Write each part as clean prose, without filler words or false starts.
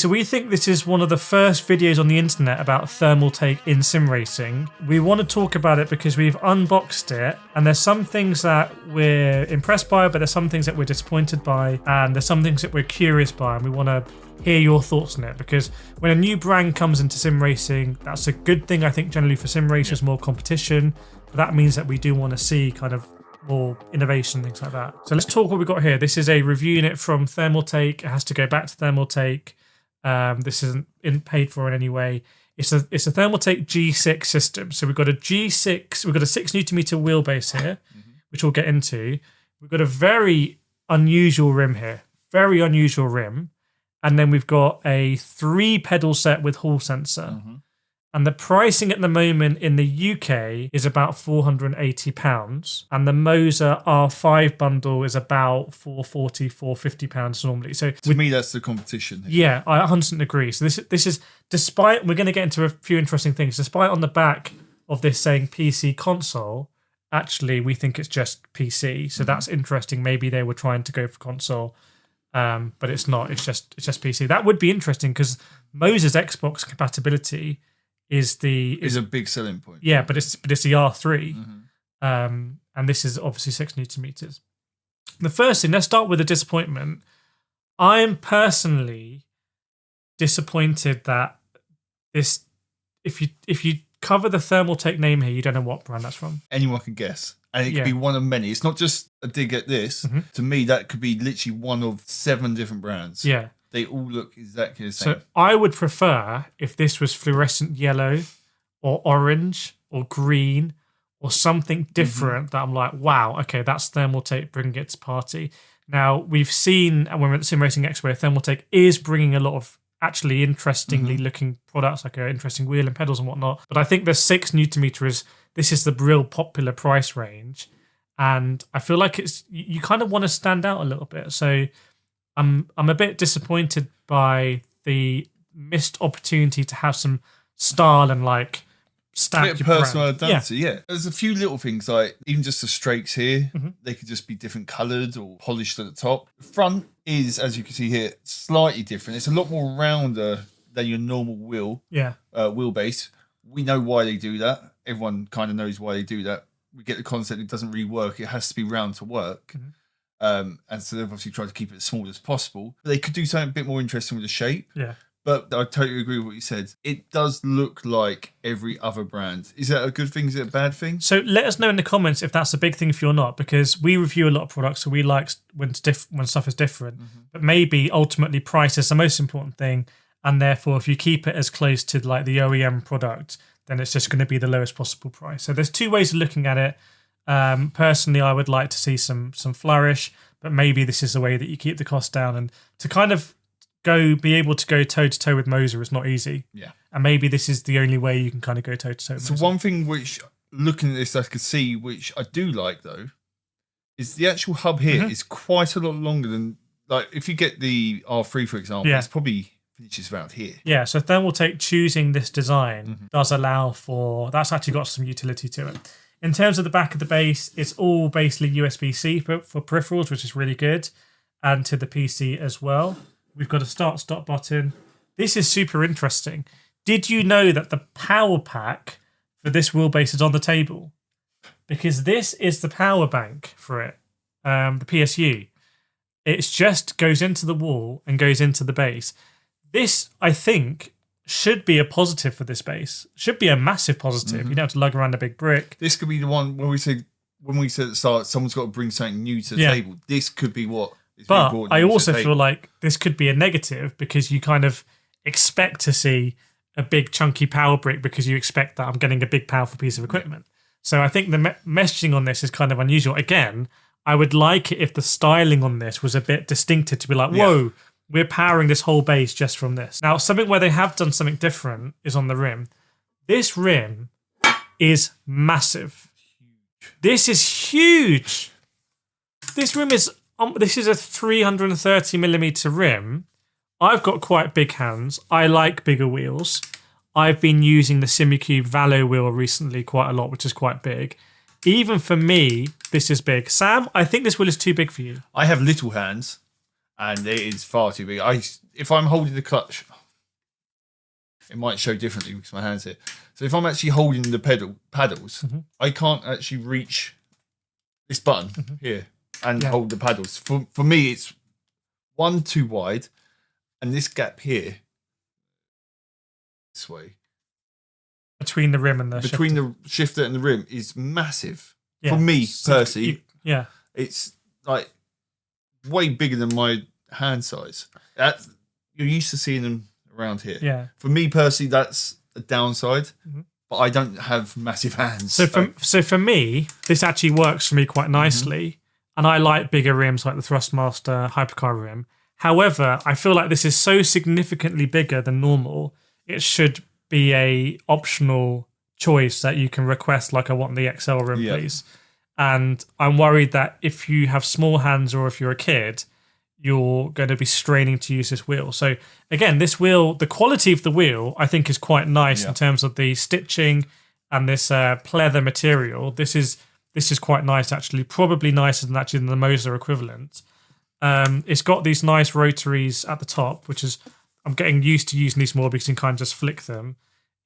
so we think this is one of the first videos on the internet about Thermaltake in sim racing. We want to talk about it because we've unboxed it, and there's some things that we're impressed by, but there's some things that we're disappointed by, and there's some things that we're curious by, and we want to hear your thoughts on it, because when a new brand comes into sim racing, that's a good thing, I think, generally for sim racers, more competition, but that means that we do want to see kind of more innovation, things like that. So let's talk what we've got here. This is a review unit from Thermaltake. It has to go back to Thermaltake. This isn't paid for in any way. It's a Thermaltake G6 system. So we've got a G6, we've got a 6 Nm wheelbase here, which we'll get into. We've got a very unusual rim here, very unusual rim. And then we've got a 3 pedal set with hall sensor. And the pricing at the moment in the UK is about £480. And the Moza R5 bundle is about £440, £450 normally. So to me, that's the competition here. Yeah, I 100% agree. So this is, despite, we're going to get into a few interesting things, despite on the back of this saying PC console, actually we think it's just PC. So that's interesting. Maybe they were trying to go for console. But it's not. It's just PC. That would be interesting because Moza's Xbox compatibility is a big selling point. Yeah, but it's the R3, and this is obviously 6 Nm. The first thing, let's start with the disappointment. I'm personally disappointed that this, if you cover the Thermaltake name here, you don't know what brand that's from. Anyone can guess. And it could be one of many. It's not just a dig at this. To me, that could be literally one of 7 different brands. Yeah. They all look exactly the same. So I would prefer if this was fluorescent yellow or orange or green or something different that I'm like, wow, okay, that's Thermaltake bringing it to party. Now, we've seen, and when we're at the Sim Racing Expo, Thermaltake is bringing a lot of actually interestingly looking products, like an interesting wheel and pedals and whatnot. But I think the 6 Nm this is the real popular price range, and I feel like it's you kind of want to stand out a little bit. So I'm a bit disappointed by the missed opportunity to have some style and like stamp your personal brand. identity. Yeah, there's a few little things like even just the strakes here. They could just be different coloured or polished at the top. The front is, as you can see here, slightly different. It's a lot more rounder than your normal wheelbase. We know why they do that. Everyone kind of knows why they do that. We get the concept. It doesn't really work. It has to be round to work. And so they've obviously tried to keep it as small as possible. But they could do something a bit more interesting with the shape. Yeah. But I totally agree with what you said. It does look like every other brand. Is that a good thing? Is it a bad thing? So let us know in the comments if that's a big thing for you or not, because we review a lot of products, so we like when stuff is different. But maybe ultimately price is the most important thing, and therefore if you keep it as close to like the OEM product, then it's just going to be the lowest possible price. So there's 2 ways of looking at it. Personally, I would like to see some flourish, but maybe this is the way that you keep the cost down, and to kind of be able to go toe to toe with Moza is not easy. Yeah, and maybe this is the only way you can kind of go toe to toe. So one thing which, looking at this, I could see, which I do like though, is the actual hub here is quite a lot longer than, like, if you get the R3 for example, it's probably finishes around here. Yeah, so Thermaltake choosing this design does allow for, that's actually got some utility to it. In terms of the back of the base, it's all basically USB-C for peripherals, which is really good, and to the PC as well. We've got a start-stop button. This is super interesting. Did you know that the power pack for this wheelbase is on the table? Because this is the power bank for it, the PSU. It just goes into the wall and goes into the base. This, I think, should be a positive for this base. Should be a massive positive. You don't have to lug around a big brick. This could be the one when we said at the start, someone's got to bring something new to the table. This could be what. But I also feel like this could be a negative because you kind of expect to see a big chunky power brick because you expect that I'm getting a big powerful piece of equipment. So I think the messaging on this is kind of unusual. Again, I would like it if the styling on this was a bit distinctive to be like, whoa, we're powering this whole base just from this. Now, something where they have done something different is on the rim. This rim is massive. This is huge. This rim is... this is a 330mm rim. I've got quite big hands. I like bigger wheels. I've been using the Simagic Valo wheel recently quite a lot, which is quite big. Even for me, this is big. Sam, I think this wheel is too big for you. I have little hands, and it is far too big. If I'm holding the clutch, it might show differently because my hand's here. So if I'm actually holding the paddles, I can't actually reach this button here and hold the paddles. For me, it's one too wide, and this gap here, this way, between the rim and the the shifter and the rim is massive. For me personally, it's like way bigger than my hand size. You're used to seeing them around here. Yeah. For me personally, that's a downside. But I don't have massive hands. So for me, this actually works for me quite nicely, and I like bigger rims like the Thrustmaster Hypercar rim. However, I feel like this is so significantly bigger than normal. It should be a optional choice that you can request, like, I want the XL rim, please. And I'm worried that if you have small hands or if you're a kid, you're going to be straining to use this wheel. So again, this wheel, the quality of the wheel, I think is quite nice in terms of the stitching and this pleather material. This is quite nice, actually, probably nicer than actually the Moza equivalent. It's got these nice rotaries at the top, which is, I'm getting used to using these more because you can kind of just flick them.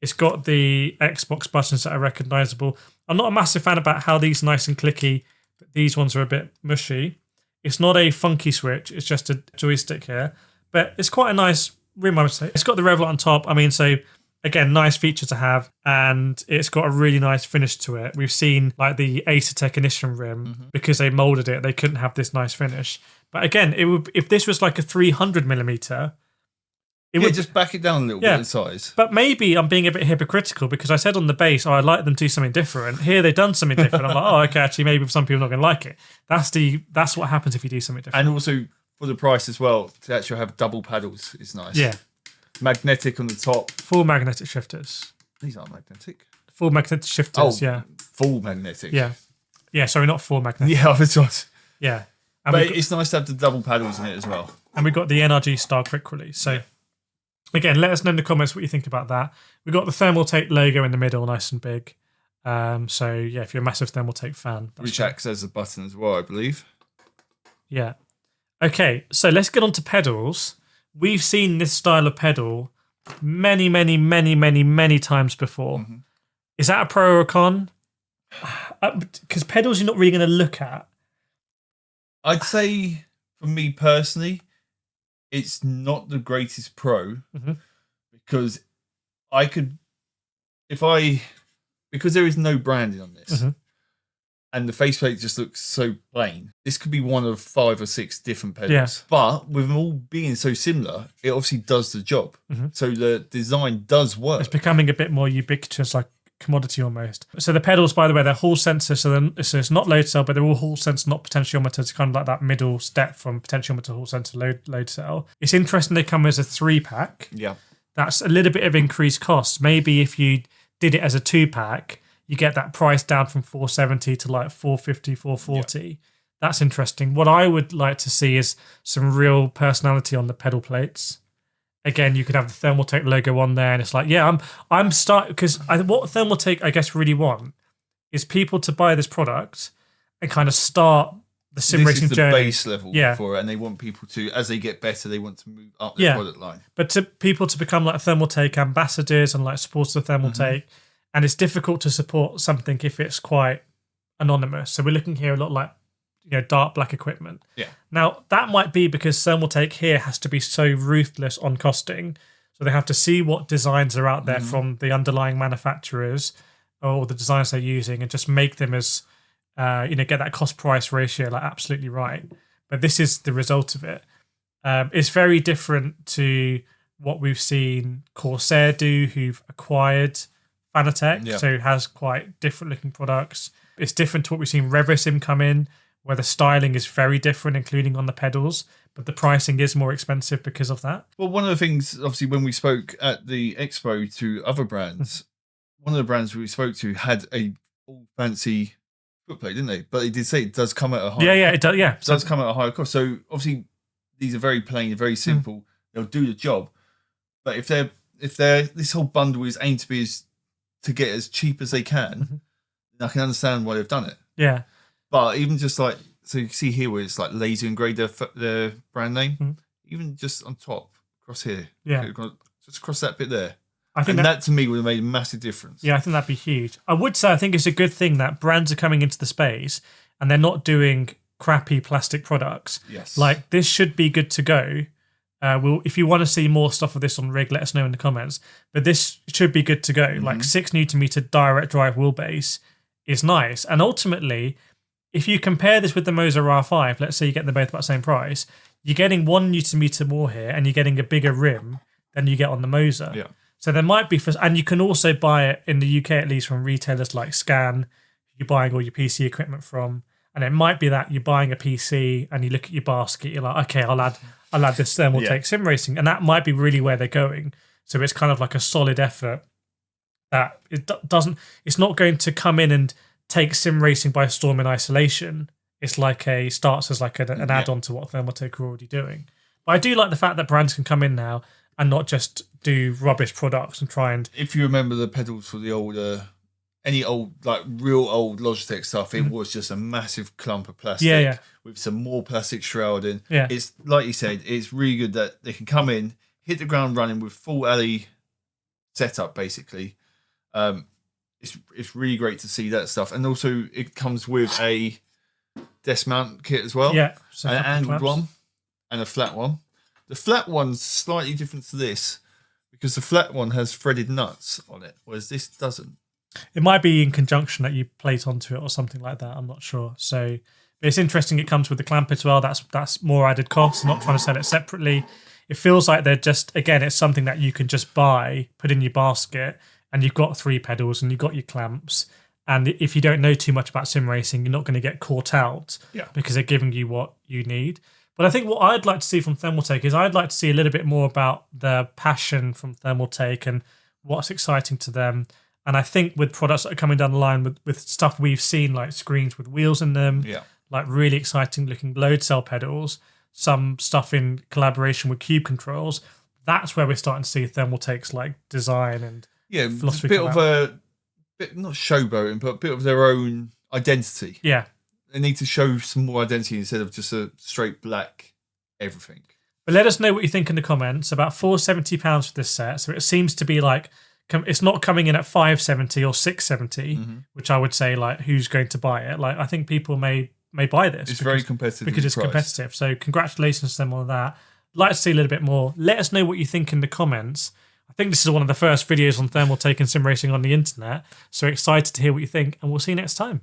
It's got the Xbox buttons that are recognizable. I'm not a massive fan about how these are nice and clicky, but these ones are a bit mushy. It's not a funky switch, it's just a joystick here. But it's quite a nice rim, I would say. It's got the Revlon on top. I mean, so again, nice feature to have, and it's got a really nice finish to it. We've seen like the ASETEK Ignition rim, because they molded it, they couldn't have this nice finish. But again, it would, if this was like a 300mm, it would just back it down a little bit in size. But maybe I'm being a bit hypocritical because I said on the base, I'd like them to do something different. Here they've done something different. I'm like, oh, okay, actually, maybe some people are not going to like it. That's what happens if you do something different. And also for the price as well, to actually have double paddles is nice. Yeah. Magnetic on the top. Full magnetic shifters. These aren't magnetic. Full magnetic shifters, Full magnetic. Yeah. Yeah, sorry, not full magnetic. Yeah, I was. Yeah. And but it's nice to have the double paddles in it as well. And we've got the NRG style quick release. So again, let us know in the comments what you think about that. We've got the Thermaltake logo in the middle, nice and big. So yeah, if you're a massive Thermaltake fan. Which acts as a button as well, I believe. Yeah. Okay, so let's get on to pedals. We've seen this style of pedal many times before. Is that a pro or a con? Because pedals you're not really going to look at. I'd say, for me personally, it's not the greatest pro because because there is no branding on this and the faceplate just looks so plain. This could be one of 5 or 6 different pedals, but with them all being so similar, it obviously does the job. So the design does work. It's becoming a bit more ubiquitous, like commodity almost. So the pedals, by the way, they're Hall sensor, so it's not load cell, but they're all Hall sensor, not potentiometer. It's kind of like that middle step from potentiometer to Hall sensor load cell. It's interesting they come as a 3-pack. Yeah. That's a little bit of increased costs. Maybe if you did it as a 2-pack, you get that price down from 470 to like 450, 440. Yeah. That's interesting. What I would like to see is some real personality on the pedal plates. Again, you could have the Thermaltake logo on there, and it's like, yeah, I'm starting, because what Thermaltake, I guess, really want is people to buy this product and kind of start the sim racing journey. This is the base level for it, and they want people to, as they get better, they want to move up their product line. But to people to become like Thermaltake ambassadors and like supporters of Thermaltake, and it's difficult to support something if it's quite anonymous. So we're looking here a lot like, dark black equipment. Yeah. Now, that might be because Thermaltake here has to be so ruthless on costing. So they have to see what designs are out there from the underlying manufacturers or the designs they're using and just make them as, get that cost price ratio like absolutely right. But this is the result of it. It's very different to what we've seen Corsair do, who've acquired Fanatec, so it has quite different looking products. It's different to what we've seen REVOSIM come in, where the styling is very different, including on the pedals, but the pricing is more expensive because of that. Well, one of the things, obviously, when we spoke at the expo to other brands, one of the brands we spoke to had a all fancy footplate, didn't they? But they did say it does come at a high it does. Yeah, it does come at a higher cost. So obviously, these are very plain, very simple. They'll do the job. But if they're this whole bundle is aimed to get as cheap as they can, then I can understand why they've done it. Yeah. But even just like, so you can see here where it's like laser engraved the brand name, even just on top, across here. Yeah. Just across that bit there. I think and that to me would have made a massive difference. Yeah, I think that'd be huge. I would say I think it's a good thing that brands are coming into the space and they're not doing crappy plastic products. Yes. Like, this should be good to go. If you want to see more stuff of this on Rig, let us know in the comments. But this should be good to go. Like 6 Newton meter direct drive wheelbase is nice. And ultimately, if you compare this with the Moza R5, let's say you get them both about the same price, you're getting 1 Newton meter more here, and you're getting a bigger rim than you get on the Moza. Yeah. So there might be, and you can also buy it in the UK at least from retailers like Scan, you're buying all your PC equipment from. And it might be that you're buying a PC and you look at your basket, you're like, okay, I'll add this Thermaltake sim racing, and that might be really where they're going. So it's kind of like a solid effort that it's not going to come in and take sim racing by storm in isolation. It's like starts as like an add-on to what Thermaltake are already doing. But I do like the fact that brands can come in now and not just do rubbish products and try and. If you remember the pedals for the older. Any old, like real old Logitech stuff, it was just a massive clump of plastic with some more plastic shrouding. Yeah. It's like you said, it's really good that they can come in, hit the ground running with full alley setup, basically. It's really great to see that stuff. And also it comes with a desk mount kit as well. Yeah. An angled one and a flat one. The flat one's slightly different to this because the flat one has threaded nuts on it, whereas this doesn't. It might be in conjunction that you plate onto it or something like that. I'm not sure. So but it's interesting. It comes with the clamp as well. That's more added cost. I'm not trying to sell it separately. It feels like they're just, again, it's something that you can just buy, put in your basket, and you've got 3 pedals and you've got your clamps. And if you don't know too much about sim racing, you're not going to get caught out because they're giving you what you need. But I think what I'd like to see from Thermaltake is I'd like to see a little bit more about the passion from Thermaltake and what's exciting to them. And I think with products that are coming down the line with stuff we've seen, like screens with wheels in them, like really exciting looking load cell pedals, some stuff in collaboration with cube controls, that's where we're starting to see Thermaltake's like design and it's a bit of a bit, not showboating, but a bit of their own identity. Yeah. They need to show some more identity instead of just a straight black everything. But let us know what you think in the comments. About £470 for this set. So it seems to be like, it's not coming in at $570 or $670, which I would say, like, who's going to buy it? Like, I think people may buy this. It's very competitive because it's competitive. So congratulations to them on that. Like to see a little bit more. Let us know what you think in the comments. I think this is one of the first videos on Thermaltake and sim racing on the internet. So excited to hear what you think, and we'll see you next time.